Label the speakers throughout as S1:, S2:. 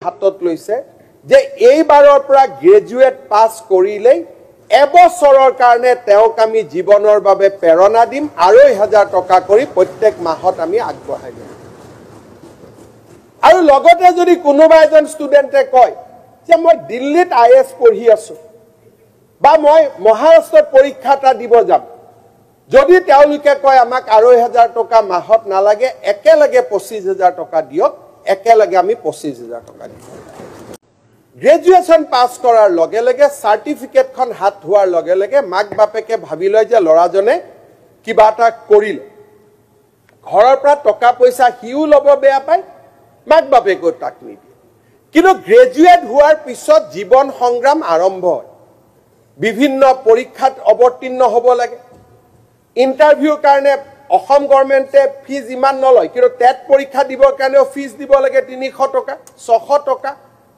S1: হাতত লৈছে যে এইবাৰৰ পৰা গ্ৰেজুৱেট পাছ কৰিলেই এবছৰৰ কাৰণে তেওঁক আমি জীৱনৰ বাবে প্ৰেৰণা দিম ২,৫০০ টকা কৰি প্ৰত্যেক মাহত আমি আগবঢ়াই দিম আৰু লগতে যদি কোনোবা এজন ষ্টুডেণ্টে কয় যে মই দিল্লীত IAS পঢ়ি আছো বা মই মহাৰাষ্ট্ৰত পৰীক্ষা এটা দিব যাম যদি তেওঁলোকে কয় আমাক ২,৫০০ টকা মাহত নালাগে একেলগে ২৫,০০০ টকা দিয়ক একেলগে আমি ২৫,০০০ টকা দিম গ্ৰেজুৱেচন পাছ কৰাৰ লগে লগে সাৰ্টিফিকেটখন হাত হোৱাৰ লগে লগে মাক বাপেকে ভাবি লয় যে ল'ৰাজনে কিবা এটা কৰিলে ঘৰৰ পৰা টকা পইচা হিউ ল'ব বেয়া পায় মাক বাপেকো তাক নিদিয়ে কিন্তু গ্ৰেজুৱেট হোৱাৰ পিছত জীৱন সংগ্ৰাম আৰম্ভ হয় বিভিন্ন পৰীক্ষাত অৱতীৰ্ণ হ'ব লাগে ইন্টাৰভিউৰ কাৰণে অসম গভৰ্ণমেণ্টে ফিজ ইমান নলয় কিন্তু টেট পৰীক্ষা দিবৰ কাৰণেও ফিজ দিব লাগে ৩০০ টকা ৬০০ টকা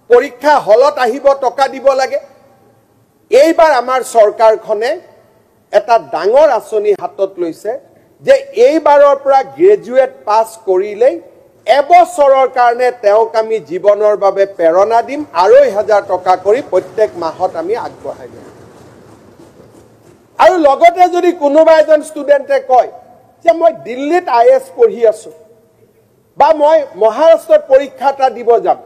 S1: পৰীক্ষা হলত আহিব টকা দিব লাগে এইবাৰ আমাৰ চৰকাৰখনে এটা ডাঙৰ আঁচনি হাতত লৈছে যে এইবাৰৰ পৰা গ্ৰেজুৱেট পাছ কৰিলেই এবছৰৰ কাৰণে তেওঁক আমি জীৱনৰ বাবে প্ৰেৰণা দিম ২,৫০০ টকা কৰি প্ৰত্যেক মাহত আমি আগবঢ়াই দিম আৰু লগতে যদি কোনোবা এজন ষ্টুডেণ্টে কয় যে মই দিল্লীত IAS পঢ়ি আছো বা মই মহাৰাষ্ট্ৰত পৰীক্ষা এটা দিব যাম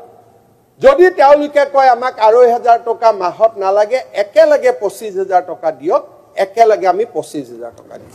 S1: যদি তেওঁলোকে কয় আমাক ২,৫০০ টকা মাহত নালাগে একেলগে ২৫,০০০ টকা দিয়ক একেলগে আমি ২৫,০০০ টকা দিম